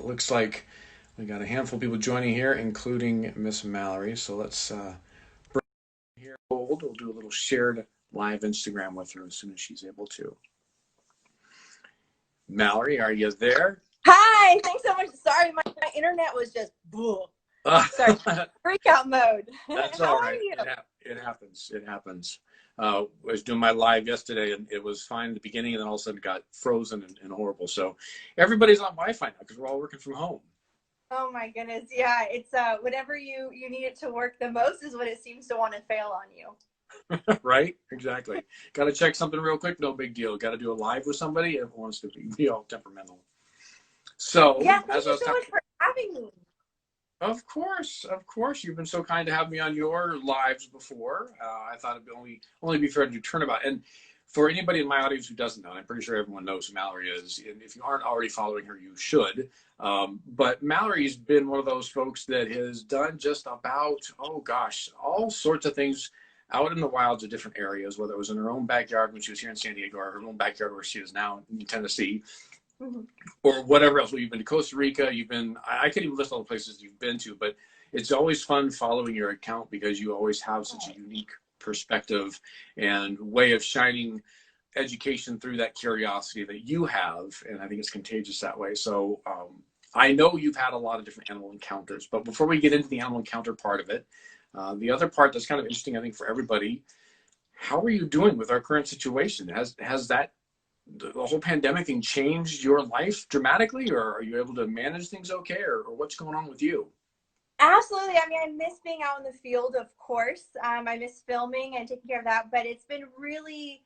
looks like we got a handful of people joining here, including Miss Mallory. So let's bring her here. Hold. We'll do a little shared live Instagram with her as soon as she's able to. Mallory, are you there? Hi, thanks so much. Sorry, my internet was just sorry, freak out mode. That's How all are right. you? It happens. It happens. I was doing my live yesterday, and it was fine at the beginning, and then all of a sudden it got frozen and horrible. So everybody's on Wi-Fi now because we're all working from home. Oh my goodness. Yeah, it's whatever you need it to work the most is what it seems to want to fail on you. Right? Exactly. Got to check something real quick. No big deal. Got to do a live with somebody. It wants to be all temperamental. So, Yeah, thank as I you was so much talking, for having me. of course, you've been so kind to have me on your lives before. I thought it'd only be fair to do turnabout. And for anybody in my audience who doesn't know, and I'm pretty sure everyone knows who Mallory is, and if you aren't already following her, you should. But Mallory's been one of those folks that has done just about, oh gosh, all sorts of things out in the wilds of different areas, whether it was in her own backyard when she was here in San Diego or her own backyard where she is now in Tennessee, or whatever else. Well, you've been to Costa Rica, you've been, I can't even list all the places you've been to, but it's always fun following your account because you always have such a unique perspective and way of shining education through that curiosity that you have. And I think it's contagious that way. So I know you've had a lot of different animal encounters, but before we get into the animal encounter part of it, the other part that's kind of interesting, I think, for everybody, how are you doing with our current situation? Has that the whole pandemic thing changed your life dramatically, or are you able to manage things okay, or what's going on with you? Absolutely. I mean, I miss being out in the field, of course. I miss filming and taking care of that, but it's been really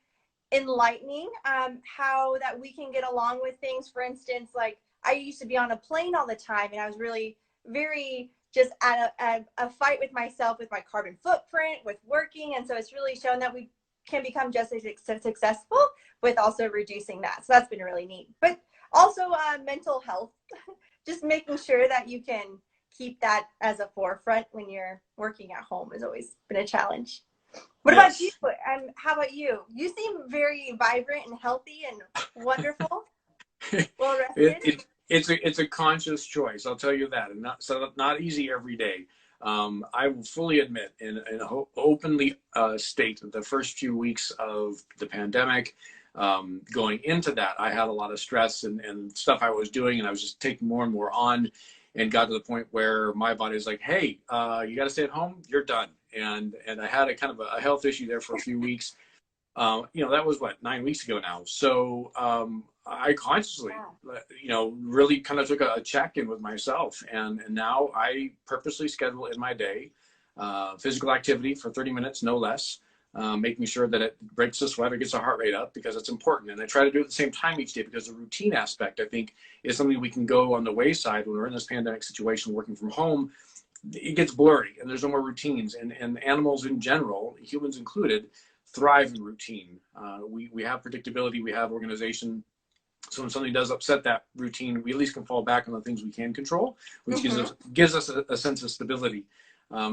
enlightening how that we can get along with things. For instance, like I used to be on a plane all the time, and I was really very just at a fight with myself, with my carbon footprint, with working. And so it's really shown that we can become just as successful with also reducing that. So that's been really neat. But also mental health, just making sure that you can keep that as a forefront when you're working at home has always been a challenge. What about you? Yes. How about you? You seem very vibrant and healthy and wonderful, well rested. It's a conscious choice. I'll tell you that, and not easy every day. I will fully admit, and openly state that the first few weeks of the pandemic, going into that, I had a lot of stress and stuff I was doing, and I was just taking more and more on, and got to the point where my body was like, "Hey, you got to stay at home. You're done." And I had a kind of a health issue there for a few weeks. That was what, 9 weeks ago now. So I consciously, really kind of took a check in with myself. And now I purposely schedule in my day physical activity for 30 minutes, no less, making sure that it breaks the sweat or gets the heart rate up because it's important. And I try to do it at the same time each day because the routine aspect, I think, is something we can go on the wayside when we're in this pandemic situation working from home. It gets blurry and there's no more routines, and animals in general, humans included, thrive in routine. We have predictability, we have organization. So when something does upset that routine, we at least can fall back on the things we can control, which gives us a sense of stability.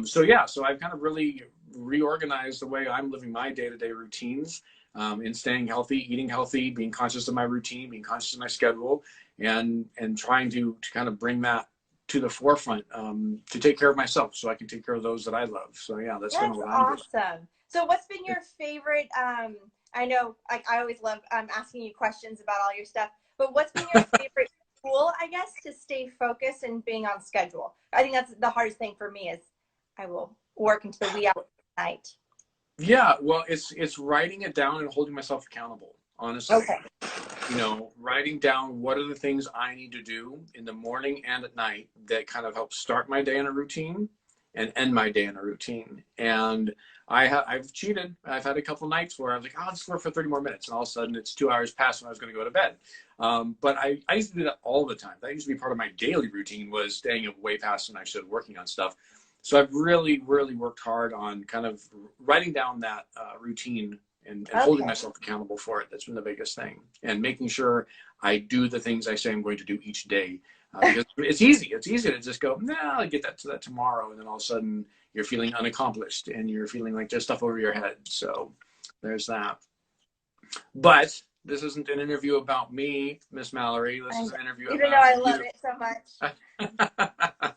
So I've kind of really reorganized the way I'm living my day-to-day routines, in staying healthy, eating healthy, being conscious of my routine, being conscious of my schedule, and trying to kind of bring that to the forefront, to take care of myself so I can take care of those that I love. So yeah, that's kind of That's what I'm doing. awesome. So what's been your favorite, I know I always love asking you questions about all your stuff, but what's been your favorite tool, I guess, to stay focused and being on schedule? I think that's the hardest thing for me is I will work into the wee hours of the night. Yeah, well, it's writing it down and holding myself accountable, honestly. Okay. Writing down what are the things I need to do in the morning and at night that kind of help start my day in a routine and end my day in a routine. And I've cheated. I've had a couple nights where I was like, oh, I'll just work for 30 more minutes. And all of a sudden it's 2 hours past when I was going to go to bed. But I used to do that all the time. That used to be part of my daily routine, was staying up way past when I should, working on stuff. So I've really, really worked hard on kind of writing down that routine and holding myself accountable for it. That's been the biggest thing. And making sure I do the things I say I'm going to do each day. Because it's easy. It's easy to just go, nah, I'll get that to that tomorrow. And then all of a sudden you're feeling unaccomplished and you're feeling like there's stuff over your head. So there's that. But This isn't an interview about me, Miss Mallory. This is an interview Even though about I love you. it so much.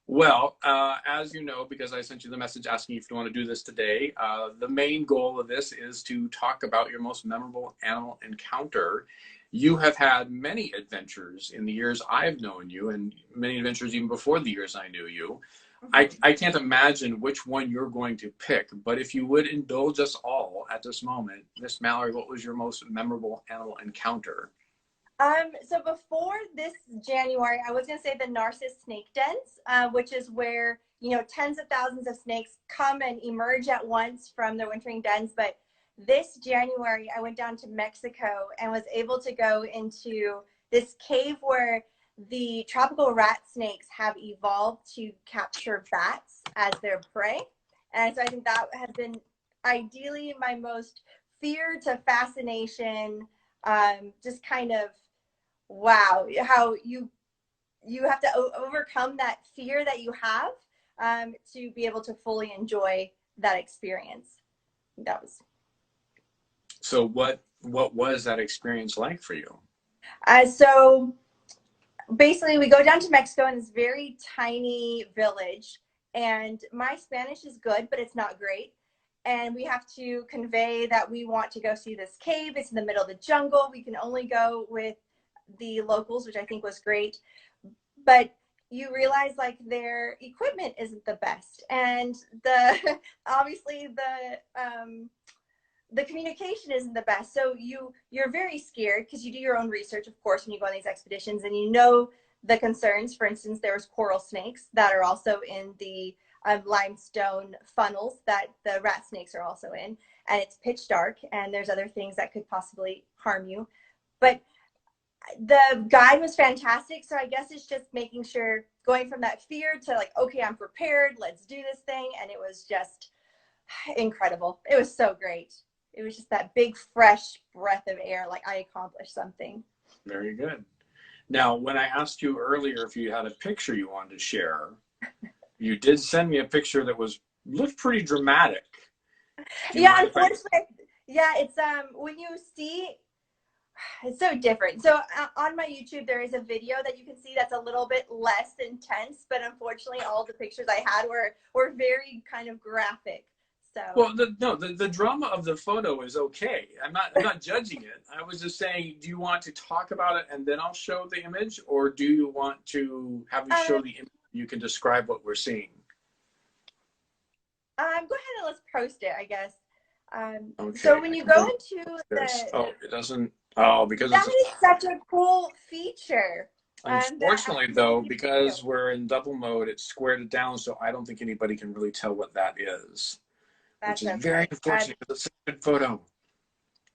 Well, as you know, because I sent you the message asking if you want to do this today, the main goal of this is to talk about your most memorable animal encounter. You have had many adventures in the years I've known you, and many adventures even before the years I knew you. I can't imagine which one you're going to pick, but if you would indulge us all at this moment, Miss Mallory, what was your most memorable animal encounter? So before this January, I was going to say the Narcissus snake dens, which is where, you know, tens of thousands of snakes come and emerge at once from their wintering dens. But this January, I went down to Mexico and was able to go into this cave where the tropical rat snakes have evolved to capture bats as their prey. And so I think that has been ideally my most fear to fascination, just kind of wow, how you have to overcome that fear that you have, to be able to fully enjoy that experience. That was So what was that experience like for you? so basically we go down to Mexico in this very tiny village, and my Spanish is good, but it's not great. And we have to convey that we want to go see this cave. It's in the middle of the jungle. We can only go with the locals, which I think was great. But you realize like their equipment isn't the best, and the obviously the communication isn't the best. So you're very scared because you do your own research, of course, when you go on these expeditions, and you know the concerns. For instance, there was coral snakes that are also in the limestone funnels that the rat snakes are also in, and it's pitch dark, and there's other things that could possibly harm you. But the guide was fantastic. So I guess it's just making sure, going from that fear to like, okay, I'm prepared, let's do this thing. And it was just incredible. It was so great. It was just that big fresh breath of air, like I accomplished something. Very good. Now, when I asked you earlier if you had a picture you wanted to share, you did send me a picture that looked pretty dramatic. Yeah, unfortunately, yeah, it's when you see, it's so different. So on my YouTube, there is a video that you can see that's a little bit less intense, but unfortunately, all the pictures I had were very kind of graphic. So well, the drama of the photo is okay. I'm not judging it. I was just saying, do you want to talk about it and then I'll show the image, or do you want to have me show the image? You can describe what we're seeing. go ahead and let's post it, I guess. Okay, so when you go into it doesn't. Oh, because that is such a cool feature. Unfortunately, though, because we're in double mode, it's squared it down, so I don't think anybody can really tell what that is. Which is very unfortunate because it's a good photo.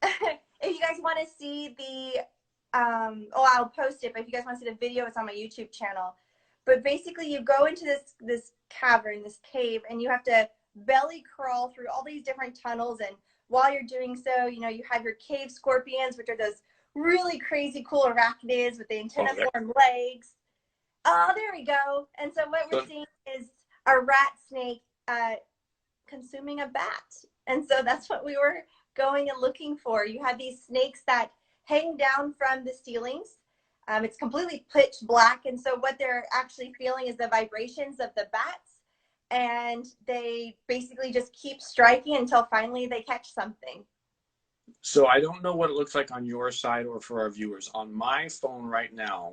If you guys want to see the, I'll post it, but if you guys want to see the video, it's on my YouTube channel. But basically, you go into this cavern, this cave, and you have to belly crawl through all these different tunnels. And while you're doing so, you know, you have your cave scorpions, which are those really crazy cool arachnids with the antenna-formed legs. Oh, there we go. And so what we're seeing is a rat snake consuming a bat. And so that's what we were going and looking for. You have these snakes that hang down from the ceilings. It's completely pitch black. And so what they're actually feeling is the vibrations of the bats. And they basically just keep striking until finally they catch something. So I don't know what it looks like on your side or for our viewers. On my phone right now,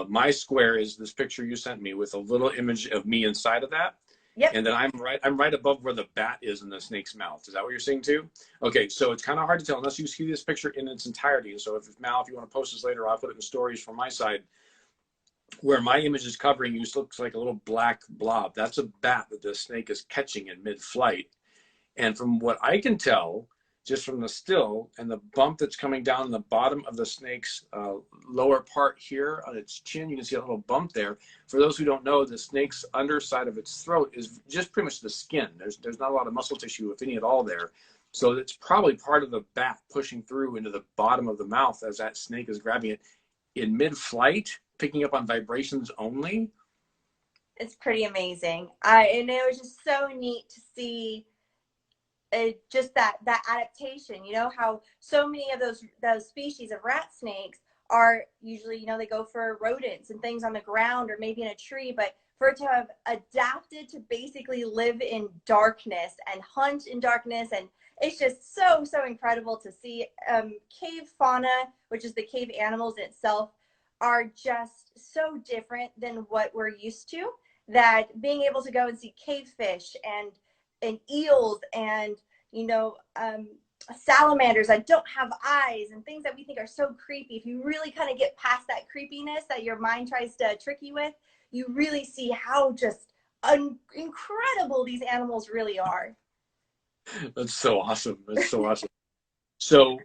my square is this picture you sent me with a little image of me inside of that. Yep. And then I'm right above where the bat is in the snake's mouth. Is that what you're seeing too? Okay, so it's kind of hard to tell unless you see this picture in its entirety. And so if Mal, if you want to post this later, I'll put it in stories from my side. Where my image is covering you, looks like a little black blob. That's a bat that the snake is catching in mid-flight. And from what I can tell, just from the still and the bump that's coming down the bottom of the snake's lower part here on its chin, you can see a little bump there. For those who don't know, the snake's underside of its throat is just pretty much the skin. There's not a lot of muscle tissue, if any at all, there. So it's probably part of the bat pushing through into the bottom of the mouth as that snake is grabbing it in mid-flight, picking up on vibrations only. It's pretty amazing. And it was just so neat to see just that adaptation, you know, how so many of those species of rat snakes are usually, you know, they go for rodents and things on the ground or maybe in a tree, but for it to have adapted to basically live in darkness and hunt in darkness, and it's just so incredible to see. Cave fauna, which is the cave animals in itself, are just so different than what we're used to, that being able to go and see cave fish and eels and, you know, salamanders that don't have eyes and things that we think are so creepy, if you really kind of get past that creepiness that your mind tries to trick you with, you really see how just incredible these animals really are. That's so awesome. That's so awesome. So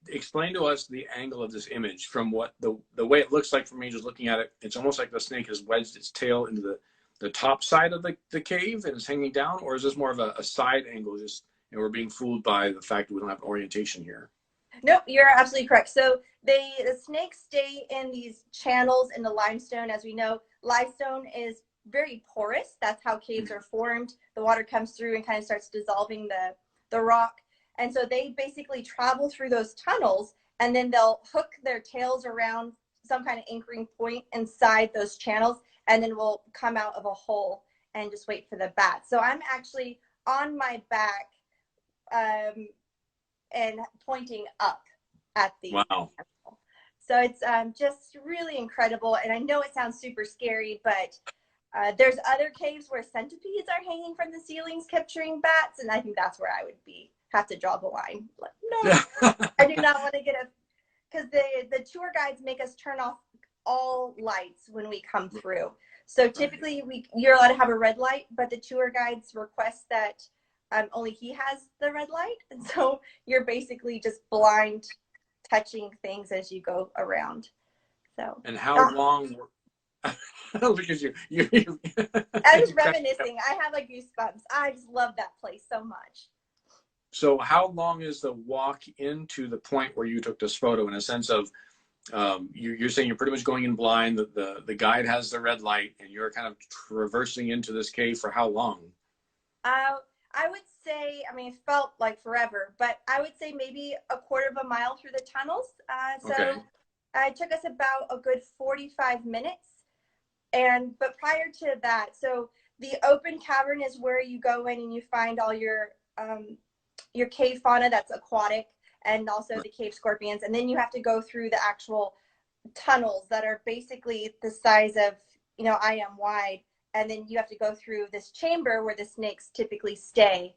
explain to us the angle of this image from what the way it looks like for me just looking at it. It's almost like the snake has wedged its tail into the top side of the cave and is hanging down, or is this more of a side angle, just, you know, we're being fooled by the fact that we don't have orientation here? Nope, you're absolutely correct. So the snakes stay in these channels in the limestone. As we know, limestone is very porous. That's how caves are formed. The water comes through and kind of starts dissolving the rock. And so they basically travel through those tunnels, and then they'll hook their tails around some kind of anchoring point inside those channels, and then we'll come out of a hole and just wait for the bat. So I'm actually on my back and pointing up at the Wow. animal. So it's just really incredible. And I know it sounds super scary, but there's other caves where centipedes are hanging from the ceilings capturing bats, and I think that's where I would have to draw the line. Like, no, I do not want to get because the tour guides make us turn off all lights when we come through. So typically you're allowed to have a red light, but the tour guides request that only he has the red light. And so you're basically just blind touching things as you go around. So. And how long because I was reminiscing. I have like goosebumps. I just love that place so much. So how long is the walk into the point where you took this photo, in a sense of you're saying you're pretty much going in blind, the guide has the red light, and you're kind of traversing into this cave for how long? I would say, I mean, it felt like forever, but I would say maybe a quarter of a mile through the tunnels. Okay. It took us about a good 45 minutes. But prior to that, so the open cavern is where you go in and you find all your cave fauna that's aquatic, and also the cave scorpions. And then you have to go through the actual tunnels that are basically the size of, you know, I am wide. And then you have to go through this chamber where the snakes typically stay,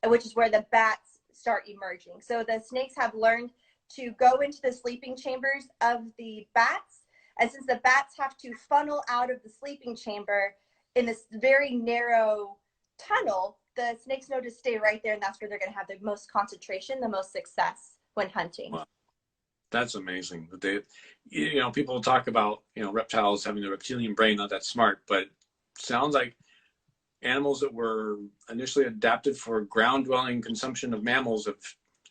which is where the bats start emerging. So the snakes have learned to go into the sleeping chambers of the bats. And since the bats have to funnel out of the sleeping chamber in this very narrow tunnel, the snakes know to stay right there, and that's where they're going to have the most concentration, the most success when hunting. Wow. That's amazing. You know, people talk about, you know, reptiles having the reptilian brain, not that smart, but sounds like animals that were initially adapted for ground-dwelling consumption of mammals have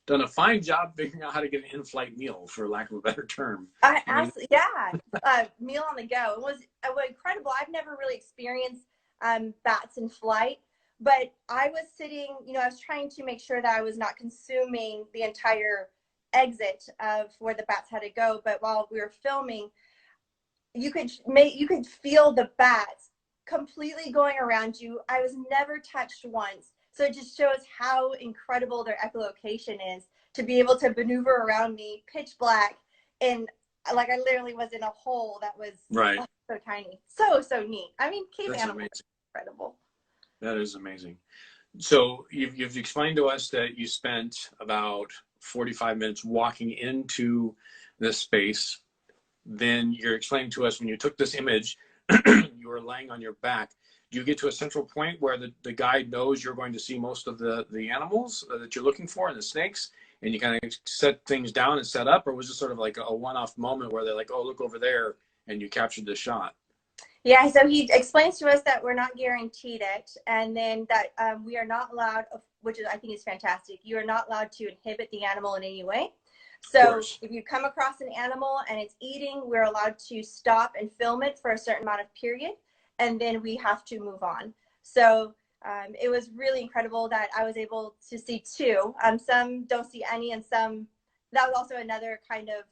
done a fine job figuring out how to get an in-flight meal, for lack of a better term. Absolutely, yeah. Meal on the go. It was incredible. I've never really experienced bats in flight, but I was sitting, you know, I was trying to make sure that I was not consuming the entire exit of where the bats had to go. But while we were filming, you could feel the bats completely going around you. I was never touched once. So it just shows how incredible their echolocation is, to be able to maneuver around me pitch black, and like I literally was in a hole that was so tiny. So neat. I mean, cave animals are incredible. That is amazing. So you've explained to us that you spent about 45 minutes walking into this space. Then you're explaining to us when you took this image, you were laying on your back. Do you get to a central point where the guide knows you're going to see most of the animals that you're looking for and the snakes, and you kind of set things down and set up? Or was it sort of like a one-off moment where they're like, oh, look over there, and you captured the shot? Yeah, so he explains to us that we're not guaranteed it, and then that we are not allowed, which is, I think is fantastic, you are not allowed to inhibit the animal in any way. So if you come across an animal and it's eating, we're allowed to stop and film it for a certain amount of period, and then we have to move on. So It was really incredible that I was able to see two. Some don't see any, and some, that was also another kind of,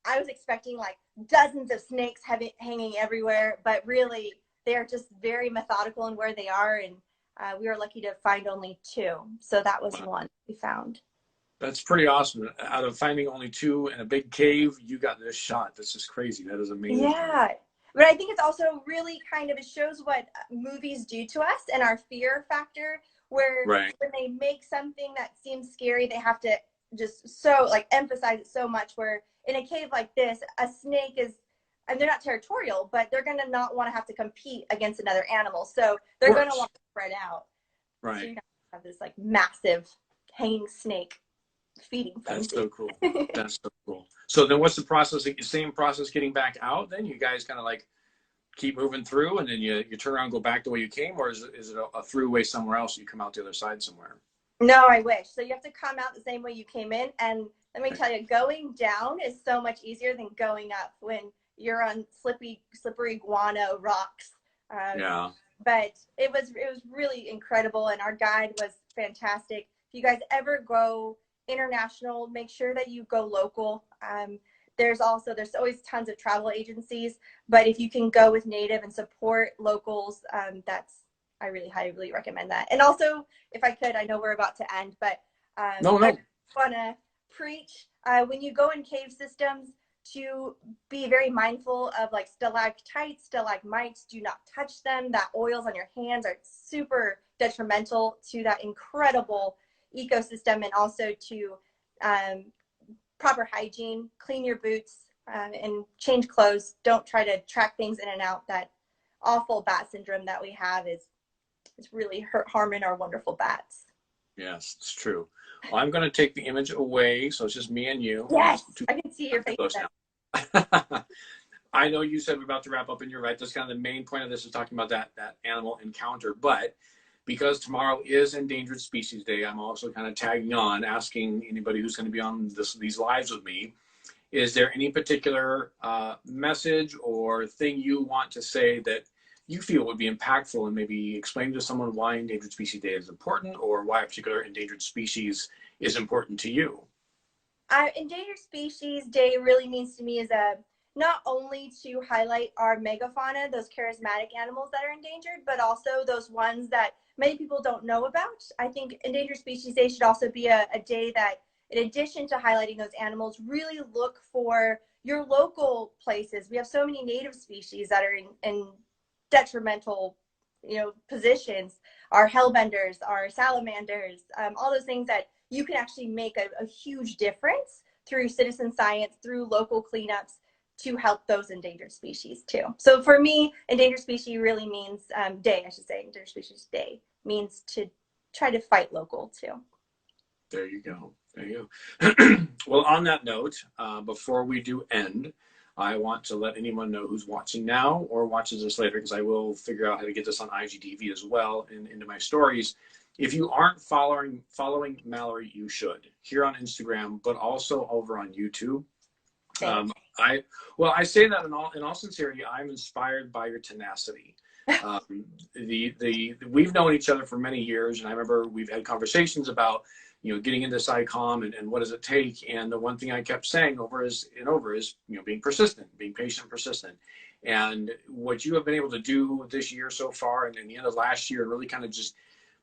I was expecting like dozens of snakes hanging everywhere, but really they're just very methodical in where they are. And we were lucky to find only two. So that was one we found. That's pretty awesome. Out of finding only two in a big cave, you got this shot. That's just crazy. That is amazing. Yeah. But I think it's also really kind of, it shows what movies do to us and our fear factor, where right. when they make something that seems scary, they have to just so like emphasize it so much, where in a cave like this, a snake is, and they're not territorial, but they're going to not want to have to compete against another animal. So they're going to want to spread out. Right. So you're not going to have this like massive hanging snake feeding frenzy. That's so cool. That's so cool. So then what's the process? Same process getting back out? Then you guys kind of like keep moving through and then you turn around and go back the way you came, or is it a throughway somewhere else? You come out the other side somewhere? No, I wish. So you have to come out the same way you came in. And let me tell you, going down is so much easier than going up when you're on slippery guano rocks. Yeah. But it was really incredible, and our guide was fantastic. If you guys ever go international, make sure that you go local. There's always tons of travel agencies, but if you can go with native and support locals, I really highly recommend that. And also, if I could, I know we're about to end, but no. I want to preach when you go in cave systems to be very mindful of like stalactites, stalagmites. Do not touch them. That oils on your hands are super detrimental to that incredible ecosystem, and also to proper hygiene. Clean your boots and change clothes. Don't try to track things in and out. That awful bat syndrome that we have is really harming our wonderful bats. Yes, it's true. Well, I'm going to take the image away, so it's just me and you. Yes, I can see your face now. I know you said we're about to wrap up, and you're right. That's kind of the main point of this is talking about that animal encounter. But because tomorrow is Endangered Species Day, I'm also kind of tagging on, asking anybody who's going to be on these lives with me, is there any particular message or thing you want to say that you feel would be impactful, and maybe explain to someone why Endangered Species Day is important, or why a particular endangered species is important to you? Endangered Species Day really means to me is not only to highlight our megafauna, those charismatic animals that are endangered, but also those ones that many people don't know about. I think Endangered Species Day should also be a day that, in addition to highlighting those animals, really look for your local places. We have so many native species that are in detrimental, positions. Our hellbenders, our salamanders, all those things that you can actually make a huge difference through citizen science, through local cleanups, to help those endangered species too. So for me, Endangered Species really means Endangered Species Day means to try to fight local too. There you go. There you go. Well, on that note, before we do end, I want to let anyone know who's watching now or watches this later, because I will figure out how to get this on IGTV as well and into my stories. If you aren't following Mallory, you should, here on Instagram, but also over on YouTube. I say that in all sincerity, I'm inspired by your tenacity. We've known each other for many years, and I remember we've had conversations about getting into SciComm and what does it take. And the one thing I kept saying over is being persistent, being patient and persistent. And what you have been able to do this year so far, and in the end of last year, really kind of just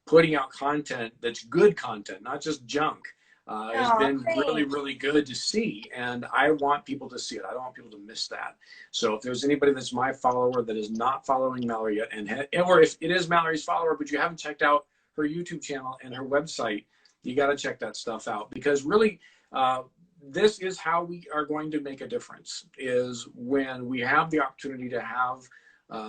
putting out content that's good content, not just junk, has been really, really good to see. And I want people to see it. I don't want people to miss that. So if there's anybody that's my follower that is not following Mallory yet, or if it is Mallory's follower, but you haven't checked out her YouTube channel and her website, you got to check that stuff out, because really, this is how we are going to make a difference, is when we have the opportunity to have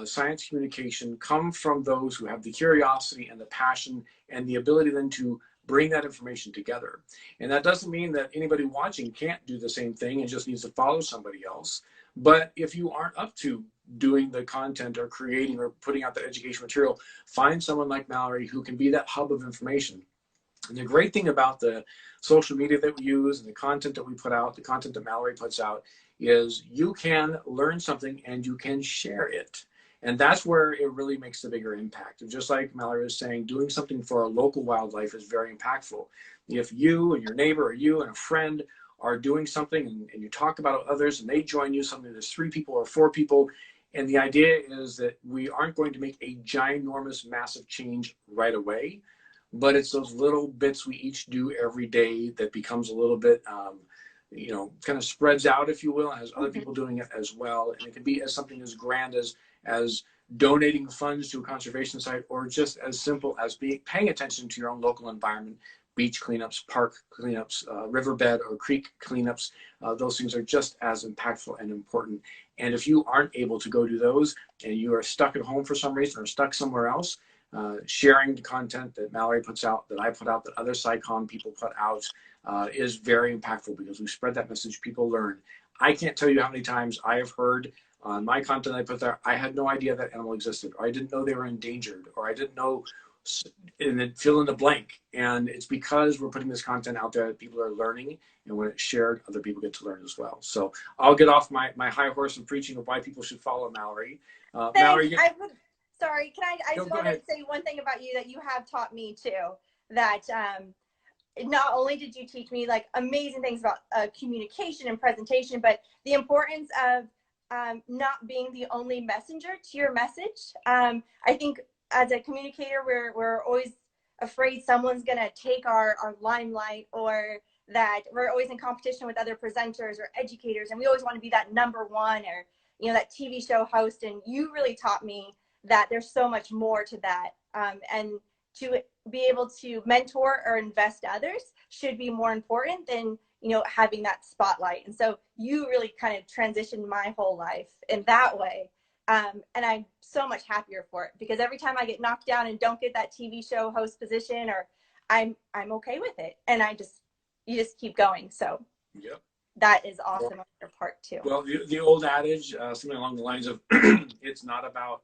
science communication come from those who have the curiosity and the passion and the ability then to bring that information together. And that doesn't mean that anybody watching can't do the same thing and just needs to follow somebody else. But if you aren't up to doing the content or creating or putting out the education material, find someone like Mallory who can be that hub of information. And the great thing about the social media that we use and the content that we put out, the content that Mallory puts out, is you can learn something and you can share it. And that's where it really makes the bigger impact. And just like Mallory was saying, doing something for a local wildlife is very impactful. If you and your neighbor, or you and a friend are doing something, and you talk about others and they join you, something there's 3 people or 4 people, and the idea is that we aren't going to make a ginormous, massive change right away, but it's those little bits we each do every day that becomes a little bit, you know, kind of spreads out, if you will, and has other people doing it as well. And it can be as something as grand as donating funds to a conservation site, or just as simple as paying attention to your own local environment, beach cleanups, park cleanups, riverbed or creek cleanups. Those things are just as impactful and important. And if you aren't able to go do those, and you are stuck at home for some reason or stuck somewhere else, sharing the content that Mallory puts out, that I put out, that other SciComm people put out, is very impactful, because we spread that message, people learn. I can't tell you how many times I have heard on my content I put there, I had no idea that animal existed, or I didn't know they were endangered, or I didn't know, and then fill in the blank. And it's because we're putting this content out there that people are learning, and when it's shared, other people get to learn as well. So I'll get off my high horse of preaching of why people should follow Mallory. Mallory, sorry, I just want to say one thing about you that you have taught me too, that not only did you teach me like amazing things about communication and presentation, but the importance of not being the only messenger to your message. I think as a communicator, we're always afraid someone's going to take our limelight, or that we're always in competition with other presenters or educators, and we always want to be that number one, or, you know, that TV show host. And you really taught me that there's so much more to that. And to be able to mentor or invest others should be more important than, you know, having that spotlight. And so you really kind of transitioned my whole life in that way. And I'm so much happier for it, because every time I get knocked down and don't get that TV show host position, or I'm okay with it. And you just keep going. So yep, that is awesome on your part too. Well, the old adage, something along the lines of, it's not about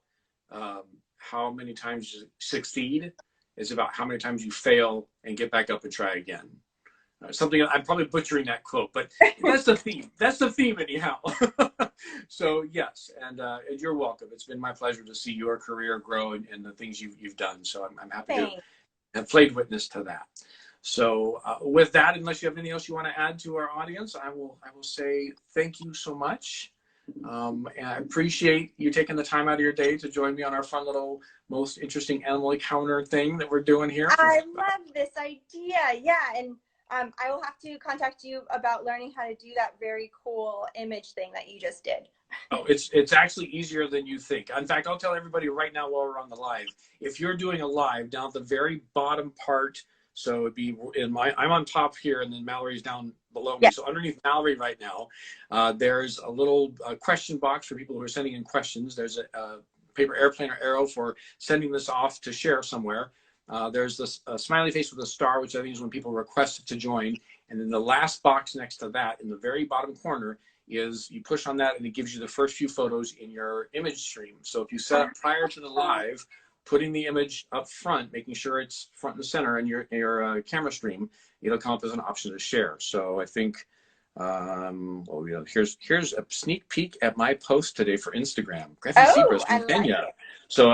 how many times you succeed, it's about how many times you fail and get back up and try again. Something, I'm probably butchering that quote, but that's the theme. That's the theme anyhow. So yes, and you're welcome. It's been my pleasure to see your career grow and the things you've done. So I'm happy to have played witness to that. So with that, unless you have anything else you want to add to our audience, I will say thank you so much. And I appreciate you taking the time out of your day to join me on our fun little, most interesting animal encounter thing that we're doing here. I love this idea. Yeah. And I will have to contact you about learning how to do that very cool image thing that you just did. Oh, it's actually easier than you think. In fact, I'll tell everybody right now while we're on the live, if you're doing a live, down at the very bottom part, so it'd be I'm on top here, and then Mallory's down below me. So underneath Mallory right now, there's a little question box for people who are sending in questions. There's a paper airplane or arrow for sending this off to share somewhere. There's this smiley face with a star, which I think is when people request to join. And then the last box next to that, in the very bottom corner, is you push on that and it gives you the first few photos in your image stream. So if you set up prior to the live, putting the image up front, making sure it's front and center in your camera stream, it'll come up as an option to share. So I think, well, you know, here's a sneak peek at my post today for Instagram. Griffin Seagrass from Kenya. So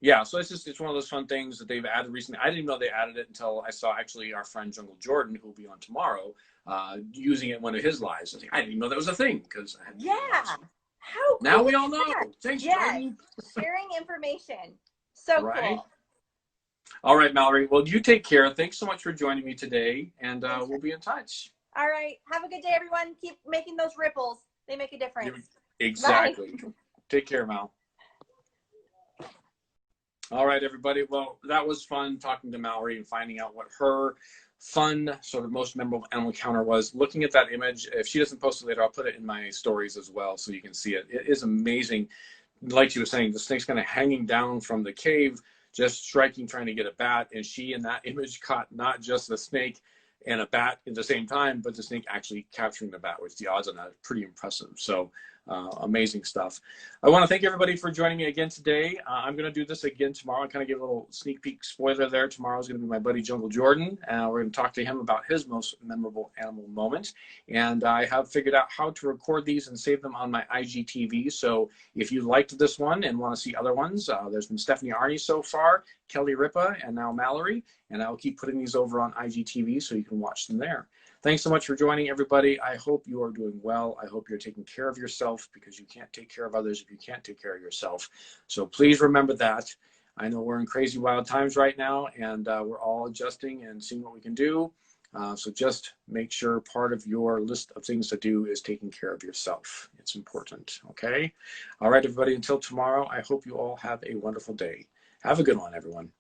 yeah, so it's one of those fun things that they've added recently. I didn't even know they added it until I saw actually our friend Jungle Jordan, who will be on tomorrow, using it in one of his lives. I didn't even know that was a thing, because how cool. Now we all know. Thanks, Jordan. Sharing information. So cool. All right, Mallory. Well, you take care. Thanks so much for joining me today, and we'll be in touch. All right. Have a good day, everyone. Keep making those ripples. They make a difference. Exactly. Bye. Take care, Mal. All right, everybody. Well, that was fun talking to Mallory and finding out what her fun, sort of most memorable animal encounter was. Looking at that image, if she doesn't post it later, I'll put it in my stories as well so you can see it. It is amazing. Like she was saying, the snake's kind of hanging down from the cave, just striking, trying to get a bat. And she, in that image, caught not just the snake and a bat at the same time, but the snake actually capturing the bat, which the odds on that is pretty impressive. So Amazing stuff. I want to thank everybody for joining me again today. I'm going to do this again tomorrow. I kind of give a little sneak peek spoiler there. Tomorrow is going to be my buddy Jungle Jordan. We're going to talk to him about his most memorable animal moment. And I have figured out how to record these and save them on my IGTV. So if you liked this one and want to see other ones, there's been Stephanie Arnie so far, Kelly Ripa, and now Mallory. And I'll keep putting these over on IGTV so you can watch them there. Thanks so much for joining, everybody. I hope you are doing well. I hope you're taking care of yourself, because you can't take care of others if you can't take care of yourself. So please remember that. I know we're in crazy wild times right now, and we're all adjusting and seeing what we can do. So just make sure part of your list of things to do is taking care of yourself. It's important, okay? All right, everybody, until tomorrow, I hope you all have a wonderful day. Have a good one, everyone.